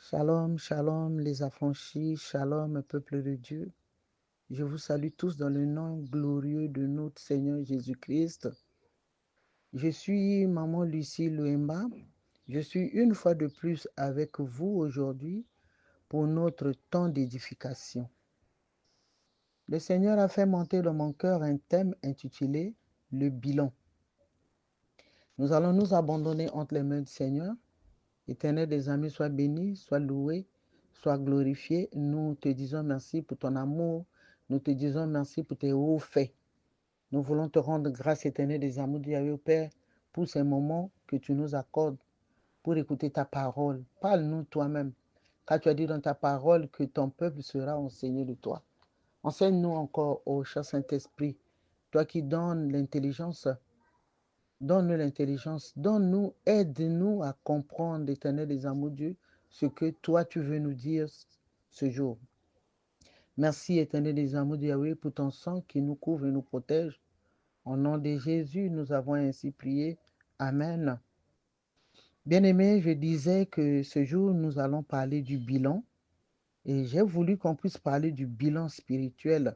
Shalom, shalom les affranchis, shalom peuple de Dieu. Je vous salue tous dans le nom glorieux de notre Seigneur Jésus-Christ. Je suis Maman Lucie Louemba. Je suis une fois de plus avec vous aujourd'hui pour notre temps d'édification. Le Seigneur a fait monter dans mon cœur un thème intitulé « Le bilan ». Nous allons nous abandonner entre les mains du Seigneur. Éternel des amis, sois béni, sois loué, sois glorifié. Nous te disons merci pour ton amour. Nous te disons merci pour tes hauts faits. Nous voulons te rendre grâce, éternel des amours, Dieu Père, pour ces moments que tu nous accordes pour écouter ta parole. Parle-nous toi-même, car tu as dit dans ta parole que ton peuple sera enseigné de toi. Enseigne-nous encore, ô cher Saint-Esprit, toi qui donnes l'intelligence. Donne-nous l'intelligence, donne-nous, aide-nous à comprendre, éternel des amours Dieu, ce que toi tu veux nous dire ce jour. Merci, éternel des amours Yahweh, pour ton sang qui nous couvre et nous protège. Au nom de Jésus, nous avons ainsi prié. Amen. Bien-aimés, je disais que ce jour, nous allons parler du bilan et j'ai voulu qu'on puisse parler du bilan spirituel.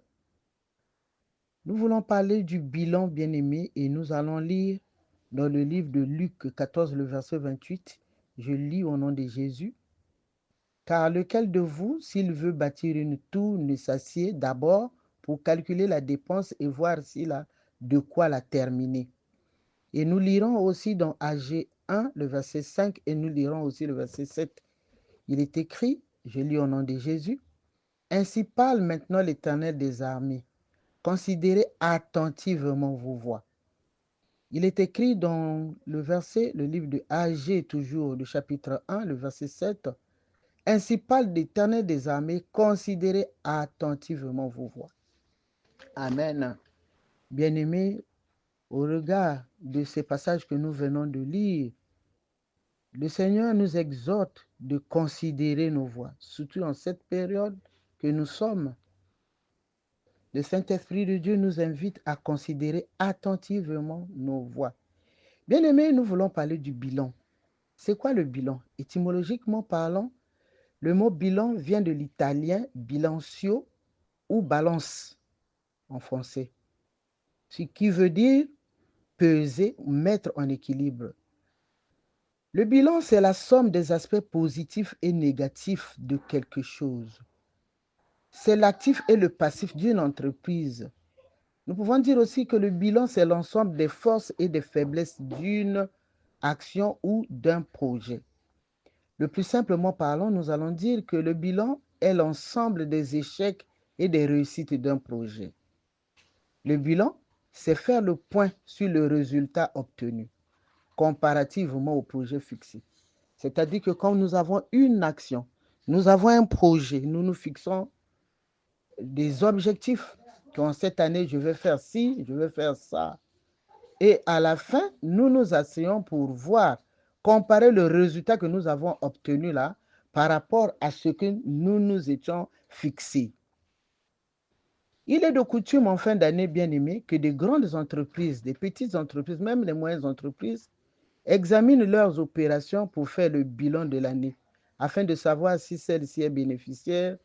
Nous voulons parler du bilan, bien-aimés, et nous allons lire dans le livre de Luc 14, le verset 28, je lis au nom de Jésus. « Car lequel de vous, s'il veut bâtir une tour, ne s'assied d'abord pour calculer la dépense et voir s'il a de quoi la terminer. » Et nous lirons aussi dans AG 1, le verset 5, et nous lirons aussi le verset 7. Il est écrit, je lis au nom de Jésus, « Ainsi parle maintenant l'Éternel des armées. Considérez attentivement vos voies. » Il est écrit dans le verset, le livre de AG, toujours, le chapitre 1, le verset 7. « Ainsi parle l'Éternel des armées, considérez attentivement vos voies. » Amen. Bien-aimés, au regard de ces passages que nous venons de lire, le Seigneur nous exhorte de considérer nos voies, surtout en cette période que nous sommes. Le Saint-Esprit de Dieu nous invite à considérer attentivement nos voies. Bien-aimés, nous voulons parler du bilan. C'est quoi le bilan? Étymologiquement parlant, le mot bilan vient de l'italien bilancio ou balance en français, ce qui veut dire peser ou mettre en équilibre. Le bilan, c'est la somme des aspects positifs et négatifs de quelque chose. C'est l'actif et le passif d'une entreprise. Nous pouvons dire aussi que le bilan, c'est l'ensemble des forces et des faiblesses d'une action ou d'un projet. Le plus simplement parlant, nous allons dire que le bilan est l'ensemble des échecs et des réussites d'un projet. Le bilan, c'est faire le point sur le résultat obtenu, comparativement au projet fixé. C'est-à-dire que quand nous avons une action, nous avons un projet, nous nous fixons des objectifs. Qu'en cette année, je vais faire ci, je vais faire ça. Et à la fin, nous nous asseyons pour voir, comparer le résultat que nous avons obtenu là par rapport à ce que nous nous étions fixés. Il est de coutume en fin d'année, bien aimé, que des grandes entreprises, des petites entreprises, même les moyennes entreprises, examinent leurs opérations pour faire le bilan de l'année, afin de savoir si celle-ci est bénéficiaire,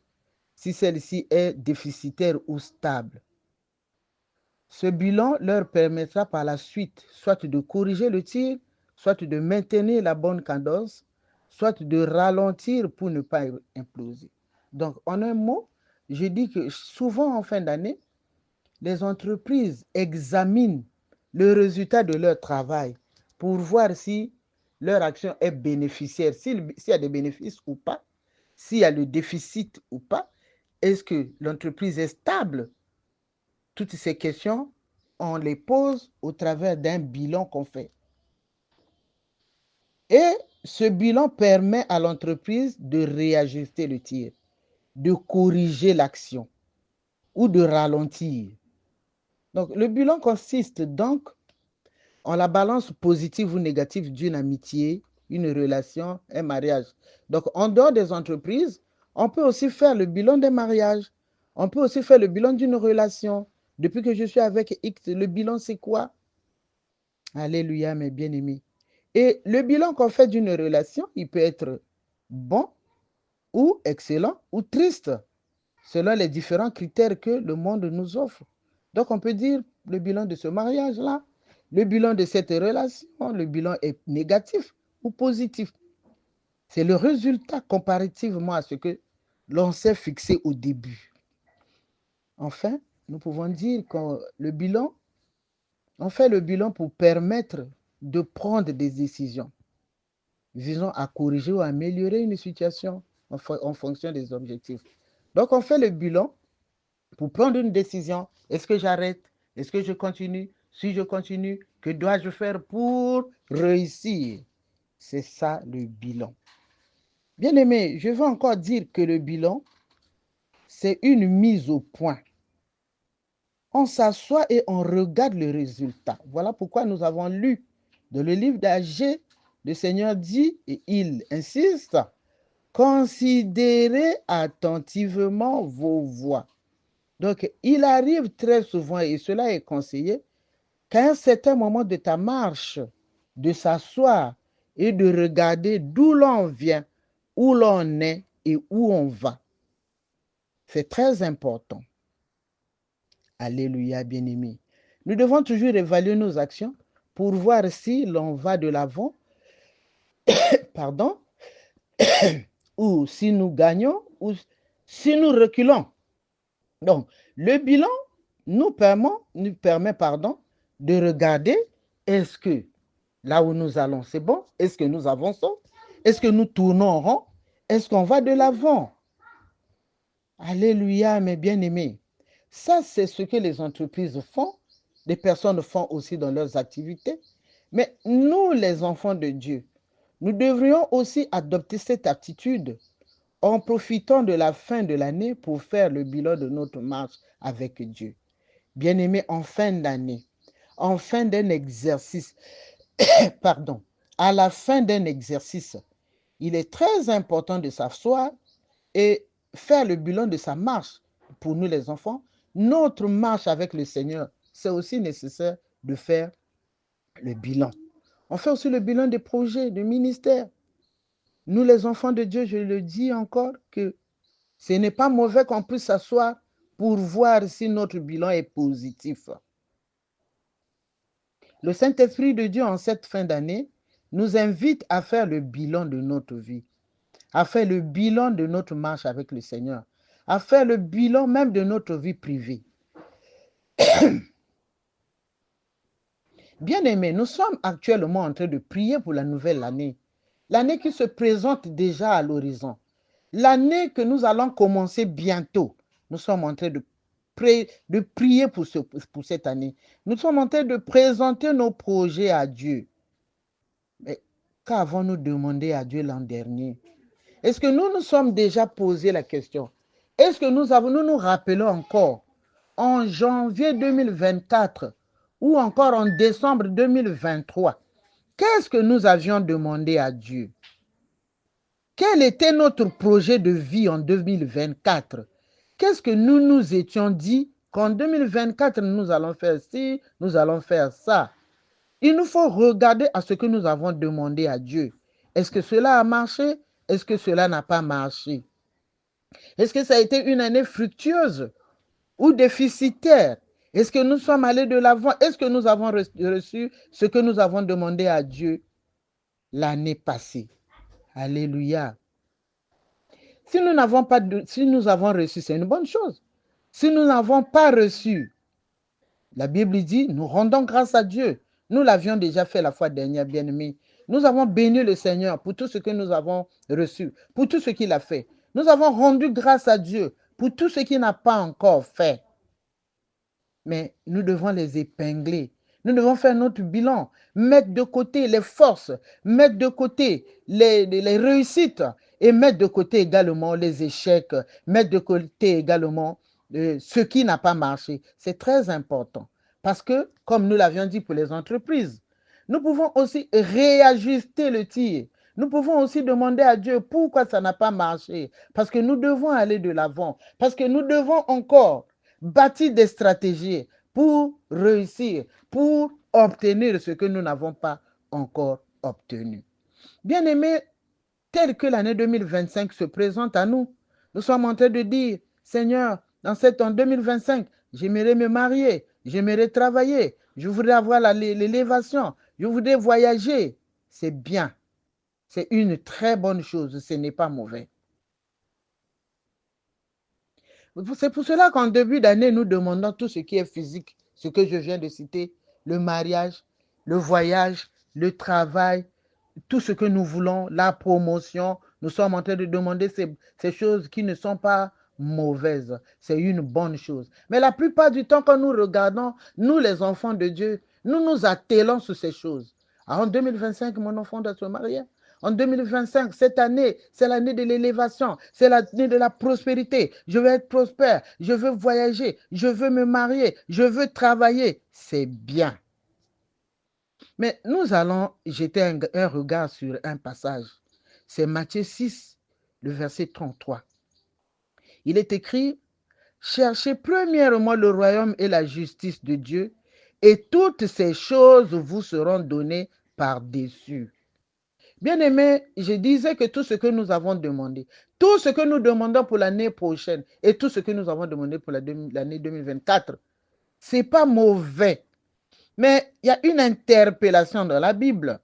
si celle-ci est déficitaire ou stable. Ce bilan leur permettra par la suite soit de corriger le tir, soit de maintenir la bonne cadence, soit de ralentir pour ne pas imploser. Donc, en un mot, je dis que souvent en fin d'année, les entreprises examinent le résultat de leur travail pour voir si leur action est bénéficiaire, s'il y a des bénéfices ou pas, s'il y a le déficit ou pas, est-ce que l'entreprise est stable? Toutes ces questions, on les pose au travers d'un bilan qu'on fait. Et ce bilan permet à l'entreprise de réajuster le tir, de corriger l'action ou de ralentir. Donc, le bilan consiste donc en la balance positive ou négative d'une amitié, une relation, un mariage. Donc, en dehors des entreprises, on peut aussi faire le bilan des mariages. On peut aussi faire le bilan d'une relation. Depuis que je suis avec X, le bilan, c'est quoi? Alléluia, mes bien-aimés. Et le bilan qu'on fait d'une relation, il peut être bon ou excellent ou triste, selon les différents critères que le monde nous offre. Donc, on peut dire le bilan de ce mariage-là, le bilan de cette relation, le bilan est négatif ou positif. C'est le résultat comparativement à ce que l'on s'est fixé au début. Enfin, nous pouvons dire que on fait le bilan pour permettre de prendre des décisions visant à corriger ou à améliorer une situation en fonction des objectifs. Donc, on fait le bilan pour prendre une décision. Est-ce que j'arrête? Est-ce que je continue? Si je continue, que dois-je faire pour réussir? C'est ça le bilan. Bien aimé, je veux encore dire que le bilan, c'est une mise au point. On s'assoit et on regarde le résultat. Voilà pourquoi nous avons lu dans le livre d'Agé, le Seigneur dit, et il insiste, considérez attentivement vos voies. Donc, il arrive très souvent, et cela est conseillé, qu'à un certain moment de ta marche, de s'asseoir et de regarder d'où l'on vient, où l'on est et où on va. C'est très important. Alléluia, bien-aimés. Nous devons toujours évaluer nos actions pour voir si l'on va de l'avant, pardon, ou si nous gagnons, ou si nous reculons. Donc, le bilan nous permet de regarder, est-ce que là où nous allons, c'est bon? Est-ce que nous avançons? Est-ce que nous tournons en rond? Est-ce qu'on va de l'avant? Alléluia, mes bien-aimés. Ça, c'est ce que les entreprises font. Les personnes font aussi dans leurs activités. Mais nous, les enfants de Dieu, nous devrions aussi adopter cette attitude en profitant de la fin de l'année pour faire le bilan de notre marche avec Dieu. Bien-aimés, en fin d'année, en fin d'un exercice, pardon, à la fin d'un exercice, il est très important de s'asseoir et faire le bilan de sa marche. Pour nous les enfants, notre marche avec le Seigneur, c'est aussi nécessaire de faire le bilan. On fait aussi le bilan des projets, des ministères. Nous les enfants de Dieu, je le dis encore, que ce n'est pas mauvais qu'on puisse s'asseoir pour voir si notre bilan est positif. Le Saint-Esprit de Dieu, en cette fin d'année, nous invite à faire le bilan de notre vie, à faire le bilan de notre marche avec le Seigneur, à faire le bilan même de notre vie privée. Bien-aimés, nous sommes actuellement en train de prier pour la nouvelle année, l'année qui se présente déjà à l'horizon, l'année que nous allons commencer bientôt. Nous sommes en train de prier pour cette année. Nous sommes en train de présenter nos projets à Dieu. Mais qu'avons-nous demandé à Dieu l'an dernier? Est-ce que nous nous sommes déjà posé la question? Est-ce que nous nous rappelons encore en janvier 2024 ou encore en décembre 2023, qu'est-ce que nous avions demandé à Dieu? Quel était notre projet de vie en 2024? Qu'est-ce que nous nous étions dit qu'en 2024, nous allons faire ci, nous allons faire ça? Il nous faut regarder à ce que nous avons demandé à Dieu. Est-ce que cela a marché? Est-ce que cela n'a pas marché? Est-ce que ça a été une année fructueuse ou déficitaire? Est-ce que nous sommes allés de l'avant? Est-ce que nous avons reçu ce que nous avons demandé à Dieu l'année passée? Alléluia. Si nous avons reçu, c'est une bonne chose. Si nous n'avons pas reçu, la Bible dit, nous rendons grâce à Dieu. Nous l'avions déjà fait la fois dernière, bien-aimés. Nous avons béni le Seigneur pour tout ce que nous avons reçu, pour tout ce qu'il a fait. Nous avons rendu grâce à Dieu pour tout ce qu'il n'a pas encore fait. Mais nous devons les épingler. Nous devons faire notre bilan, mettre de côté les forces, mettre de côté les réussites et mettre de côté également les échecs, mettre de côté également ce qui n'a pas marché. C'est très important parce que, comme nous l'avions dit pour les entreprises, nous pouvons aussi réajuster le tir. Nous pouvons aussi demander à Dieu pourquoi ça n'a pas marché. Parce que nous devons aller de l'avant. Parce que nous devons encore bâtir des stratégies pour réussir, pour obtenir ce que nous n'avons pas encore obtenu. Bien-aimés, tel que l'année 2025 se présente à nous. Nous sommes en train de dire, Seigneur, dans cet an 2025, j'aimerais me marier, j'aimerais travailler, je voudrais avoir l'élévation, je voudrais voyager. C'est bien. C'est une très bonne chose, ce n'est pas mauvais. C'est pour cela qu'en début d'année, nous demandons tout ce qui est physique, ce que je viens de citer, le mariage, le voyage, le travail, tout ce que nous voulons, la promotion. Nous sommes en train de demander ces choses qui ne sont pas mauvaises. C'est une bonne chose. Mais la plupart du temps, quand nous regardons, nous les enfants de Dieu, nous nous attelons sur ces choses. En 2025, mon enfant doit se marier. En 2025, cette année, c'est l'année de l'élévation, c'est l'année de la prospérité. Je veux être prospère, je veux voyager, je veux me marier, je veux travailler. C'est bien. Mais nous allons jeter un regard sur un passage. C'est Matthieu 6, le verset 33. Il est écrit, « Cherchez premièrement le royaume et la justice de Dieu, et toutes ces choses vous seront données par-dessus. » Bien-aimés, je disais que tout ce que nous avons demandé, tout ce que nous demandons pour l'année prochaine et tout ce que nous avons demandé pour l'année 2024, ce n'est pas mauvais. Mais il y a une interpellation dans la Bible.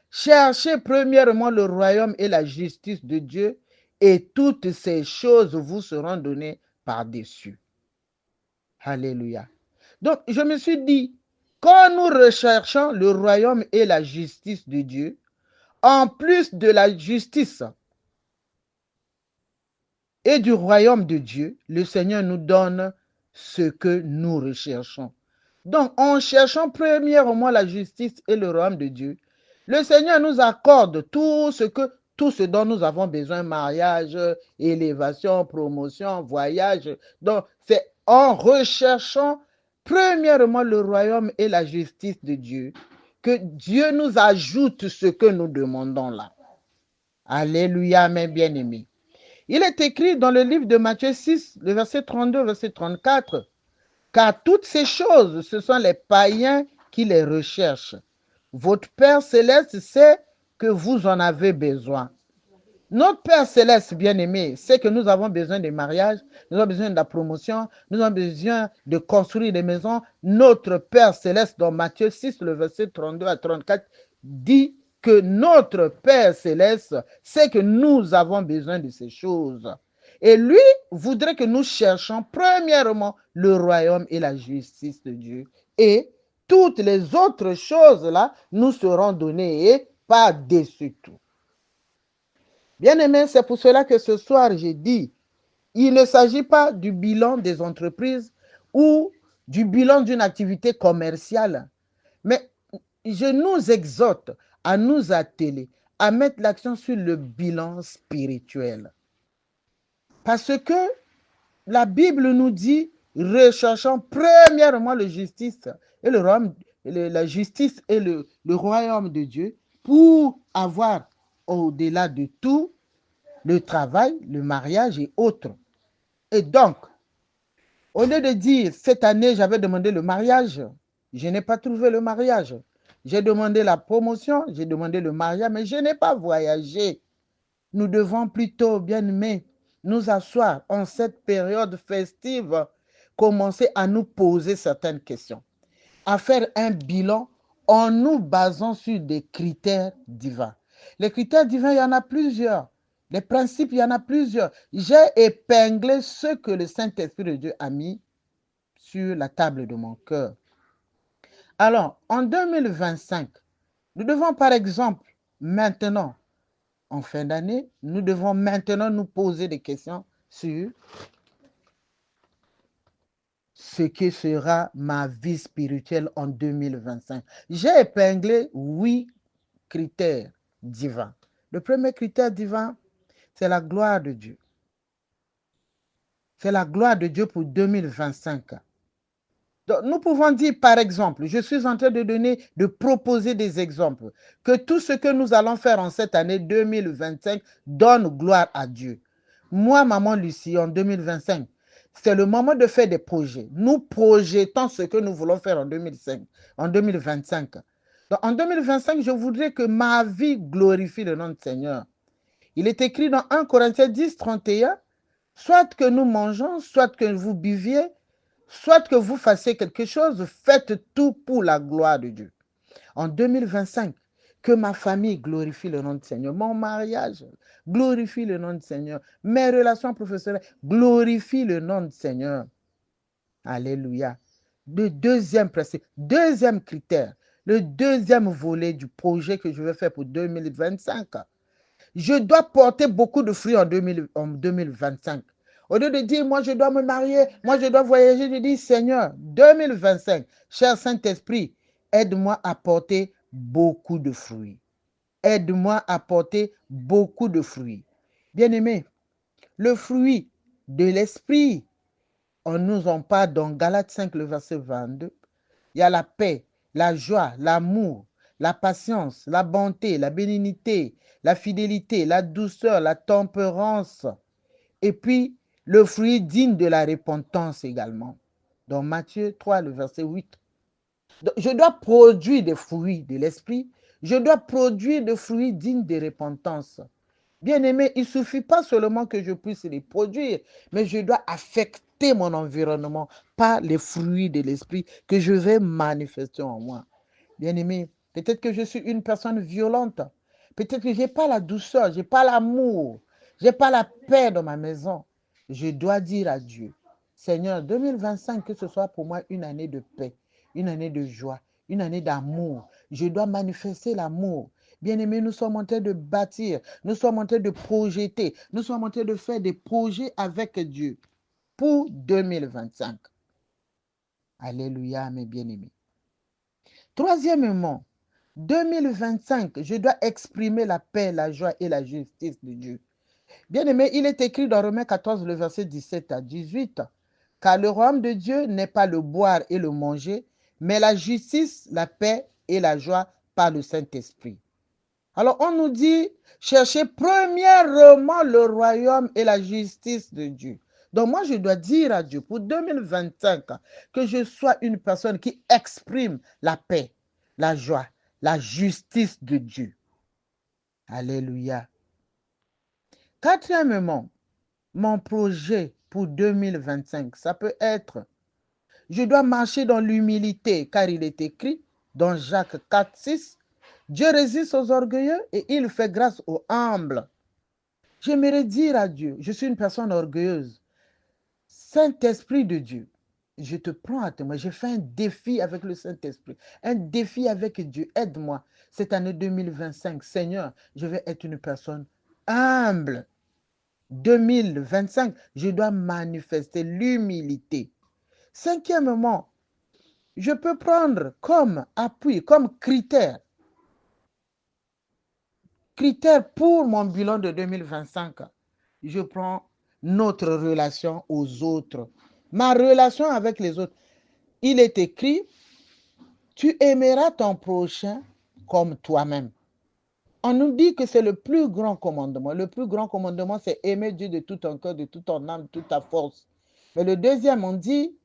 Cherchez premièrement le royaume et la justice de Dieu, et toutes ces choses vous seront données par-dessus. Alléluia. Donc, je me suis dit, quand nous recherchons le royaume et la justice de Dieu, en plus de la justice et du royaume de Dieu, le Seigneur nous donne ce que nous recherchons. Donc, en cherchant premièrement la justice et le royaume de Dieu, le Seigneur nous accorde tout ce dont nous avons besoin, mariage, élévation, promotion, voyage. Donc, c'est en recherchant premièrement le royaume et la justice de Dieu que Dieu nous ajoute ce que nous demandons là. Alléluia, mes bien-aimés. Il est écrit dans le livre de Matthieu 6, le verset 32, verset 34, « Car toutes ces choses, ce sont les païens qui les recherchent. Votre Père céleste sait que vous en avez besoin. » Notre Père céleste, bien-aimé, sait que nous avons besoin de mariage, nous avons besoin de la promotion, nous avons besoin de construire des maisons. Notre Père céleste, dans Matthieu 6, le verset 32 à 34, dit que notre Père céleste sait que nous avons besoin de ces choses. Et lui voudrait que nous cherchions premièrement le royaume et la justice de Dieu. Et toutes les autres choses-là nous seront données et par-dessus tout. Bien-aimés, c'est pour cela que ce soir, j'ai dit, il ne s'agit pas du bilan des entreprises ou du bilan d'une activité commerciale, mais je nous exhorte à nous atteler, à mettre l'accent sur le bilan spirituel. Parce que la Bible nous dit, recherchons premièrement la justice et le royaume, la justice et le royaume de Dieu pour avoir au-delà de tout le travail, le mariage et autres. Et donc, au lieu de dire, cette année, j'avais demandé le mariage, je n'ai pas trouvé le mariage. J'ai demandé la promotion, j'ai demandé le mariage, mais je n'ai pas voyagé. Nous devons plutôt, bien-aimés, nous asseoir en cette période festive, commencer à nous poser certaines questions, à faire un bilan en nous basant sur des critères divins. Les critères divins, il y en a plusieurs. Les principes, il y en a plusieurs. J'ai épinglé ce que le Saint-Esprit de Dieu a mis sur la table de mon cœur. Alors, en 2025, nous devons par exemple, maintenant, en fin d'année, nous devons maintenant nous poser des questions sur ce que sera ma vie spirituelle en 2025. J'ai épinglé 8 critères divins. Le premier critère divin, c'est la gloire de Dieu. C'est la gloire de Dieu pour 2025. Donc, nous pouvons dire, par exemple, je suis en train de proposer des exemples, que tout ce que nous allons faire en cette année 2025 donne gloire à Dieu. Moi, Maman Lucie, en 2025, c'est le moment de faire des projets. Nous projetons ce que nous voulons faire en 2025. Donc, en 2025, je voudrais que ma vie glorifie le nom du Seigneur. Il est écrit dans 1 Corinthiens 10, 31, soit que nous mangeons, soit que vous buviez, soit que vous fassiez quelque chose, faites tout pour la gloire de Dieu. En 2025, que ma famille glorifie le nom du Seigneur. Mon mariage glorifie le nom du Seigneur. Mes relations professionnelles glorifient le nom du Seigneur. Alléluia. Le deuxième principe, deuxième critère, le deuxième volet du projet que je vais faire pour 2025. Je dois porter beaucoup de fruits en 2025. Au lieu de dire, moi je dois me marier, moi je dois voyager, je dis, Seigneur, 2025, cher Saint-Esprit, aide-moi à porter beaucoup de fruits. Aide-moi à porter beaucoup de fruits. Bien-aimés, le fruit de l'esprit, on nous en parle dans Galates 5, le verset 22. Il y a la paix, la joie, l'amour, la patience, la bonté, la bénignité, la fidélité, la douceur, la tempérance. Et puis, le fruit digne de la repentance également. Dans Matthieu 3, le verset 8. Donc, je dois produire des fruits de l'esprit. Je dois produire des fruits dignes de repentance. Bien-aimé, il ne suffit pas seulement que je puisse les produire, mais je dois affecter mon environnement par les fruits de l'esprit que je vais manifester en moi. Bien-aimé, peut-être que je suis une personne violente. Peut-être que je n'ai pas la douceur, je n'ai pas l'amour, je n'ai pas la paix dans ma maison. Je dois dire à Dieu, Seigneur, 2025, que ce soit pour moi une année de paix, une année de joie, une année d'amour. Je dois manifester l'amour. Bien-aimés, nous sommes en train de bâtir, nous sommes en train de projeter, nous sommes en train de faire des projets avec Dieu pour 2025. Alléluia, mes bien-aimés. Troisièmement, 2025, je dois exprimer la paix, la joie et la justice de Dieu. Bien-aimé, il est écrit dans Romains 14, le verset 17 à 18, « Car le royaume de Dieu n'est pas le boire et le manger, mais la justice, la paix et la joie par le Saint-Esprit. » Alors, on nous dit, cherchez premièrement le royaume et la justice de Dieu. Donc, moi, je dois dire à Dieu, pour 2025, que je sois une personne qui exprime la paix, la joie, la justice de Dieu. Alléluia. Quatrièmement, mon projet pour 2025, ça peut être, je dois marcher dans l'humilité, car il est écrit dans Jacques 4, 6, Dieu résiste aux orgueilleux et il fait grâce aux humbles. J'aimerais dire à Dieu, je suis une personne orgueilleuse. Saint-Esprit de Dieu, je te prends à témoin. J'ai fait un défi avec le Saint-Esprit, un défi avec Dieu. Aide-moi cette année 2025. Seigneur, je vais être une personne humble. 2025, je dois manifester l'humilité. Cinquièmement, je peux prendre comme appui, comme critère pour mon bilan de 2025. Je prends notre relation aux autres, ma relation avec les autres. Il est écrit, tu aimeras ton prochain comme toi-même. On nous dit que c'est le plus grand commandement. Le plus grand commandement, c'est aimer Dieu de tout ton cœur, de toute ton âme, de toute ta force. Mais le deuxième, on dit,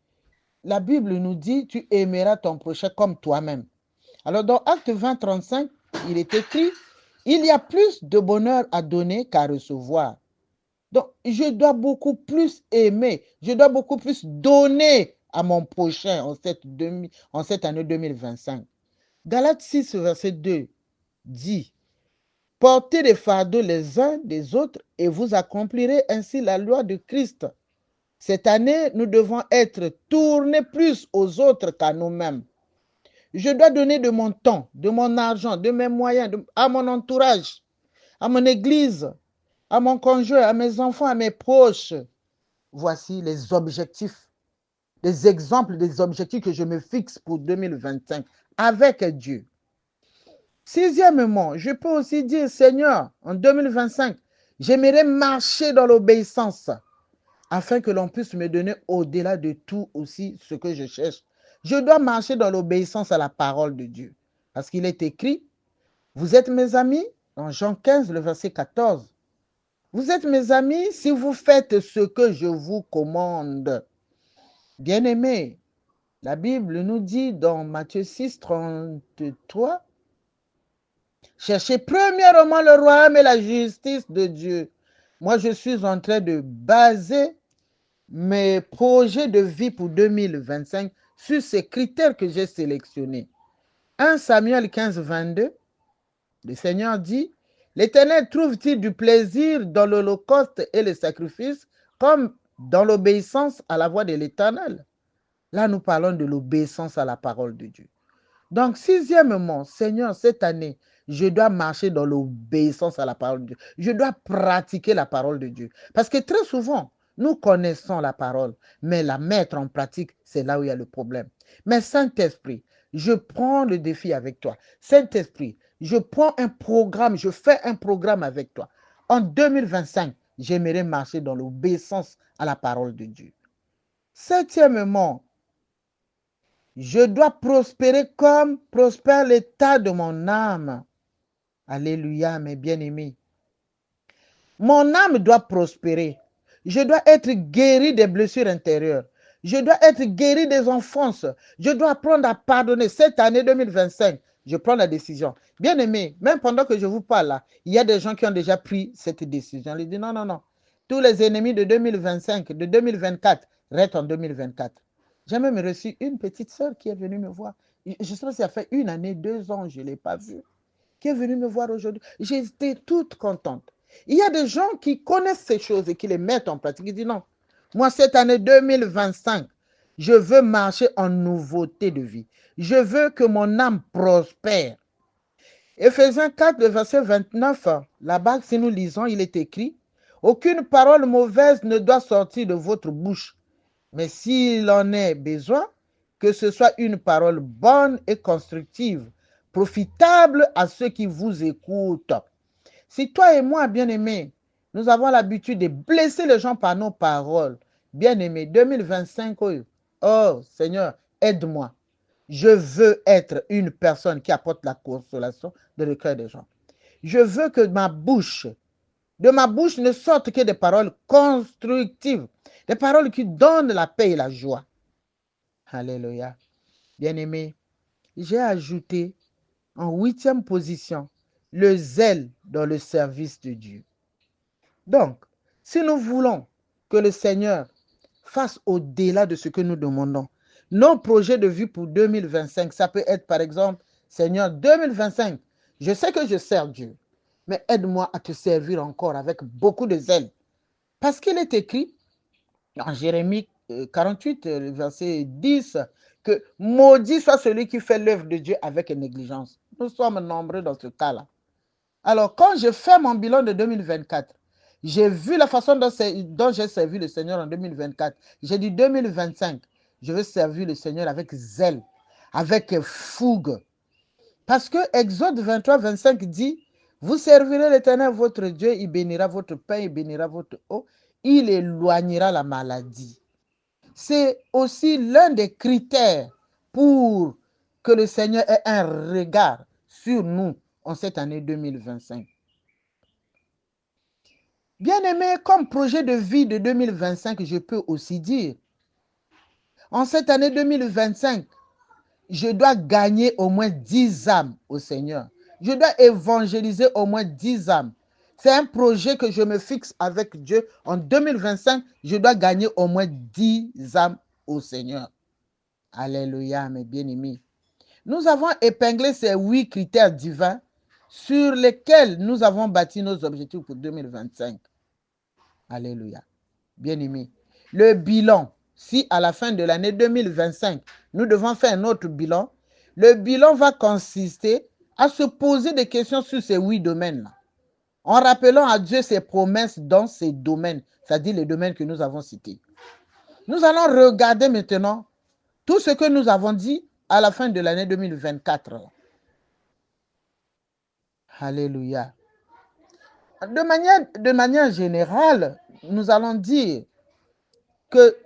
la Bible nous dit, tu aimeras ton prochain comme toi-même. Alors dans Acte 20, 35, il est écrit, il y a plus de bonheur à donner qu'à recevoir. Donc, je dois beaucoup plus aimer, je dois beaucoup plus donner à mon prochain en cette année 2025. Galates 6, verset 2 dit, portez les fardeaux les uns des autres et vous accomplirez ainsi la loi de Christ. Cette année, nous devons être tournés plus aux autres qu'à nous-mêmes. Je dois donner de mon temps, de mon argent, de mes moyens, à mon entourage, à mon église, à mon conjoint, à mes enfants, à mes proches. Voici les objectifs, les exemples des objectifs que je me fixe pour 2025 avec Dieu. Sixièmement, je peux aussi dire, Seigneur, en 2025, j'aimerais marcher dans l'obéissance afin que l'on puisse me donner au-delà de tout aussi ce que je cherche. Je dois marcher dans l'obéissance à la parole de Dieu. Parce qu'il est écrit, vous êtes mes amis, dans Jean 15, le verset 14. Vous êtes mes amis si vous faites ce que je vous commande. Bien-aimés, la Bible nous dit dans Matthieu 6, 33, Cherchez premièrement le royaume et la justice de Dieu. Moi, je suis en train de baser mes projets de vie pour 2025 sur ces critères que j'ai sélectionnés. 1 Samuel 15, 22, le Seigneur dit, « L'Éternel trouve-t-il du plaisir dans l'holocauste et les sacrifices comme dans l'obéissance à la voix de l'Éternel ?» Là, nous parlons de l'obéissance à la parole de Dieu. Donc, sixièmement, Seigneur, cette année, je dois marcher dans l'obéissance à la parole de Dieu. Je dois pratiquer la parole de Dieu. Parce que très souvent, nous connaissons la parole, mais la mettre en pratique, c'est là où il y a le problème. Mais Saint-Esprit, je prends le défi avec toi. Saint-Esprit, je prends un programme, je fais un programme avec toi. En 2025, j'aimerais marcher dans l'obéissance à la parole de Dieu. Septièmement, je dois prospérer comme prospère l'état de mon âme. Alléluia, mes bien-aimés. Mon âme doit prospérer. Je dois être guéri des blessures intérieures. Je dois être guéri des enfances. Je dois apprendre à pardonner. Cette année 2025, je prends la décision. Bien-aimés, même pendant que je vous parle là, il y a des gens qui ont déjà pris cette décision. Ils disent non, non, non. Tous les ennemis de 2025, de 2024, restent en 2024. J'ai même reçu une petite sœur qui est venue me voir. Je sais pas si ça fait 1 année, 2 ans, je ne l'ai pas vue. Qui est venue me voir aujourd'hui. J'étais toute contente. Il y a des gens qui connaissent ces choses et qui les mettent en pratique. Ils disent non, moi cette année 2025, je veux marcher en nouveauté de vie. Je veux que mon âme prospère. Éphésiens 4, le verset 29, là-bas, si nous lisons, il est écrit, « Aucune parole mauvaise ne doit sortir de votre bouche, mais s'il en est besoin, que ce soit une parole bonne et constructive, profitable à ceux qui vous écoutent. » Si toi et moi, bien-aimés, nous avons l'habitude de blesser les gens par nos paroles, bien-aimés, 2025, oh Seigneur, aide-moi. Je veux être une personne qui apporte la consolation dans le cœur des gens. Je veux que de ma bouche ne sortent que des paroles constructives, des paroles qui donnent la paix et la joie. Alléluia. Bien-aimés, j'ai ajouté en 8e position le zèle dans le service de Dieu. Donc, si nous voulons que le Seigneur fasse au-delà de ce que nous demandons, nos projets de vie pour 2025, ça peut être par exemple, Seigneur, 2025, je sais que je sers Dieu, mais aide-moi à te servir encore avec beaucoup de zèle. Parce qu'il est écrit en Jérémie 48, verset 10, que maudit soit celui qui fait l'œuvre de Dieu avec négligence. Nous sommes nombreux dans ce cas-là. Alors, quand je fais mon bilan de 2024, j'ai vu la façon dont j'ai servi le Seigneur en 2024. J'ai dit 2025, je veux servir le Seigneur avec zèle, avec fougue. Parce que Exode 23, 25 dit, vous servirez l'Éternel votre Dieu, il bénira votre pain, il bénira votre eau, il éloignera la maladie. C'est aussi l'un des critères pour que le Seigneur ait un regard sur nous en cette année 2025. Bien-aimé, comme projet de vie de 2025, je peux aussi dire, en cette année 2025, je dois gagner au moins 10 âmes au Seigneur. Je dois évangéliser au moins 10 âmes. C'est un projet que je me fixe avec Dieu. En 2025, je dois gagner au moins 10 âmes au Seigneur. Alléluia, mes bien-aimés. Nous avons épinglé ces 8 critères divins sur lesquels nous avons bâti nos objectifs pour 2025. Alléluia. Bien-aimés, le bilan, si à la fin de l'année 2025, nous devons faire un autre bilan, le bilan va consister à se poser des questions sur ces 8 domaines-là, en rappelant à Dieu ses promesses dans ces domaines, c'est-à-dire les domaines que nous avons cités. Nous allons regarder maintenant tout ce que nous avons dit à la fin de l'année 2024. Alléluia. De manière générale, nous allons dire que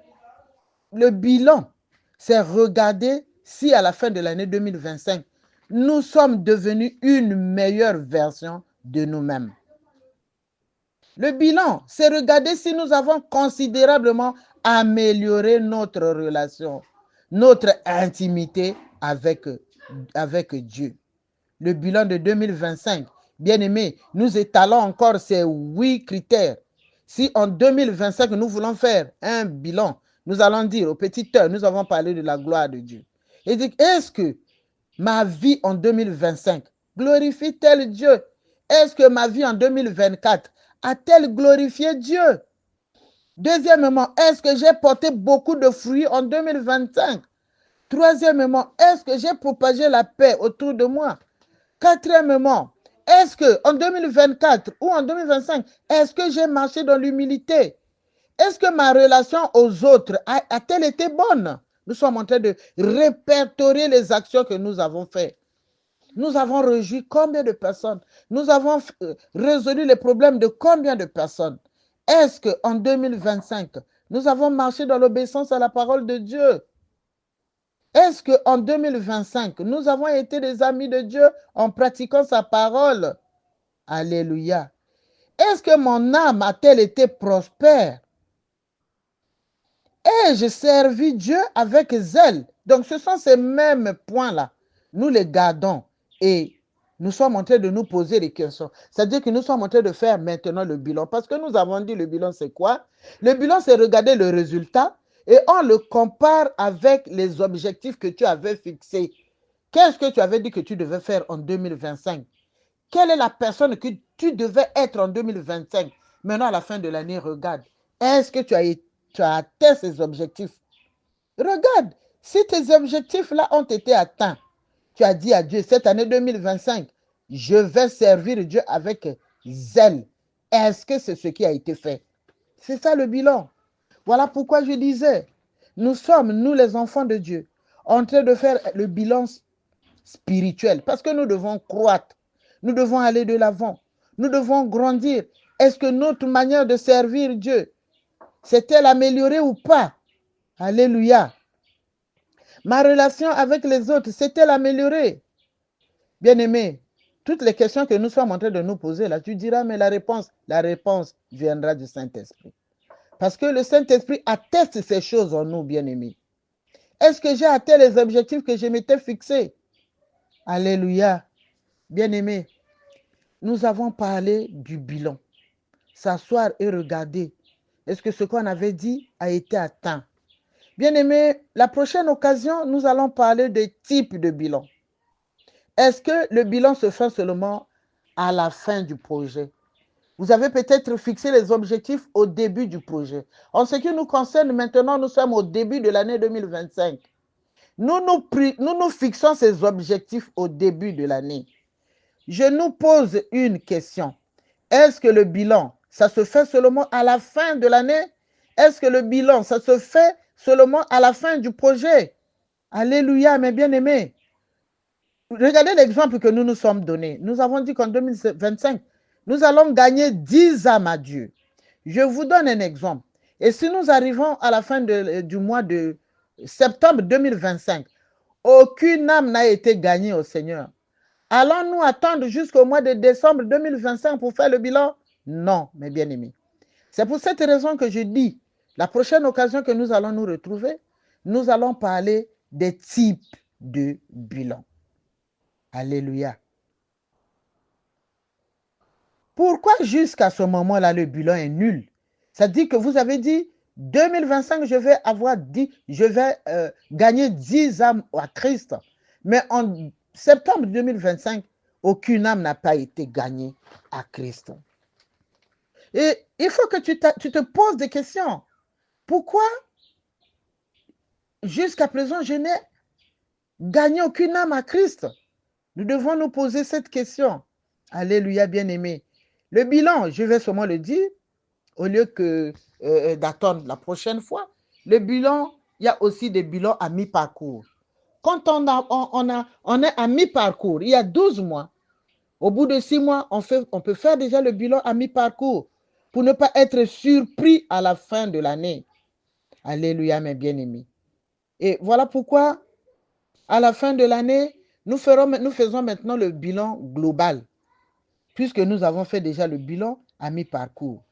le bilan, c'est regarder si à la fin de l'année 2025, nous sommes devenus une meilleure version de nous-mêmes. Le bilan, c'est regarder si nous avons considérablement amélioré notre relation, notre intimité avec Dieu. le bilan de 2025. Bien-aimés, nous étalons encore ces 8 critères. Si en 2025, nous voulons faire un bilan, nous allons dire aux petites heures, nous avons parlé de la gloire de Dieu. Et dit, est-ce que ma vie en 2025 glorifie-t-elle Dieu? Est-ce que ma vie en 2024 a-t-elle glorifié Dieu? Deuxièmement, est-ce que j'ai porté beaucoup de fruits en 2025? Troisièmement, est-ce que j'ai propagé la paix autour de moi? Quatrièmement, est-ce que en 2024 ou en 2025, est-ce que j'ai marché dans l'humilité? Est-ce que ma relation aux autres a-t-elle été bonne? Nous sommes en train de répertorier les actions que nous avons faites. Nous avons réjoui combien de personnes? Nous avons résolu les problèmes de combien de personnes? Est-ce qu'en 2025, nous avons marché dans l'obéissance à la parole de Dieu? Est-ce qu'en 2025, nous avons été des amis de Dieu en pratiquant sa parole? Alléluia. Est-ce que mon âme a-t-elle été prospère? Ai-je servi Dieu avec zèle? Donc, ce sont ces mêmes points-là. Nous les gardons et nous sommes en train de nous poser des questions. C'est-à-dire que nous sommes en train de faire maintenant le bilan. Parce que nous avons dit le bilan, c'est quoi? Le bilan, c'est regarder le résultat et on le compare avec les objectifs que tu avais fixés. Qu'est-ce que tu avais dit que tu devais faire en 2025? Quelle est la personne que tu devais être en 2025? Maintenant, à la fin de l'année, regarde. Est-ce que tu as atteint ces objectifs? Regarde, si tes objectifs-là ont été atteints, tu as dit à Dieu, cette année 2025, je vais servir Dieu avec zèle. Est-ce que c'est ce qui a été fait? C'est ça le bilan. Voilà pourquoi je disais, nous sommes, nous les enfants de Dieu, en train de faire le bilan spirituel parce que nous devons croître, nous devons aller de l'avant, nous devons grandir. Est-ce que notre manière de servir Dieu s'est-elle améliorée ou pas? Alléluia. Ma relation avec les autres s'est-elle améliorée? Bien-aimé, toutes les questions que nous sommes en train de nous poser, là, tu diras, mais la réponse viendra du Saint-Esprit. Parce que le Saint-Esprit atteste ces choses en nous, bien-aimés. Est-ce que j'ai atteint les objectifs que je m'étais fixés? Alléluia. Bien-aimés, nous avons parlé du bilan. S'asseoir et regarder. Est-ce que ce qu'on avait dit a été atteint? Bien-aimés, la prochaine occasion, nous allons parler des types de bilan. Est-ce que le bilan se fait seulement à la fin du projet? Vous avez peut-être fixé les objectifs au début du projet. En ce qui nous concerne maintenant, nous sommes au début de l'année 2025. Nous fixons ces objectifs au début de l'année. Je nous pose une question. Est-ce que le bilan, ça se fait seulement à la fin de l'année? Est-ce que le bilan, ça se fait seulement à la fin du projet? Alléluia, mes bien-aimés. Regardez l'exemple que nous nous sommes donné. Nous avons dit qu'en 2025, nous allons gagner 10 âmes à Dieu. Je vous donne un exemple. Et si nous arrivons à la fin du mois de septembre 2025, aucune âme n'a été gagnée au Seigneur. Allons-nous attendre jusqu'au mois de décembre 2025 pour faire le bilan? Non, mes bien-aimés. C'est pour cette raison que je dis, la prochaine occasion que nous allons nous retrouver, nous allons parler des types de bilan. Alléluia. Pourquoi jusqu'à ce moment-là, le bilan est nul? Ça dit que vous avez dit, 2025, je vais gagner 10 âmes à Christ. Mais en septembre 2025, aucune âme n'a pas été gagnée à Christ. Et il faut que tu te poses des questions. Pourquoi jusqu'à présent, je n'ai gagné aucune âme à Christ? Nous devons nous poser cette question. Alléluia, bien-aimé. Le bilan, je vais seulement le dire, au lieu d'attendre la prochaine fois. Le bilan, il y a aussi des bilans à mi-parcours. Quand on est à mi-parcours, il y a 12 mois, au bout de 6 mois, on peut faire déjà le bilan à mi-parcours pour ne pas être surpris à la fin de l'année. Alléluia, mes bien-aimés. Et voilà pourquoi, à la fin de l'année, nous faisons maintenant le bilan global, puisque nous avons fait déjà le bilan à mi-parcours.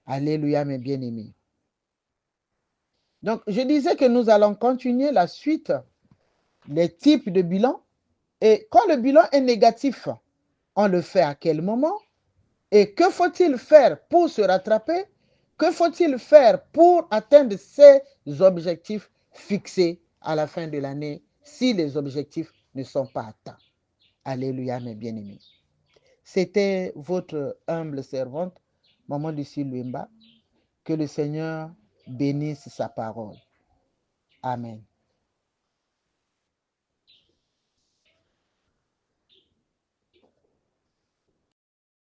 Alléluia, mes bien-aimés. Donc, je disais que nous allons continuer la suite, les types de bilan, Et quand le bilan est négatif, on le fait à quel moment? Et que faut-il faire pour se rattraper? Que faut-il faire pour atteindre ces objectifs fixés à la fin de l'année si les objectifs ne sont pas atteints? Alléluia, mes bien-aimés. C'était votre humble servante, Maman Lucie Luemba. Que le Seigneur bénisse sa parole. Amen.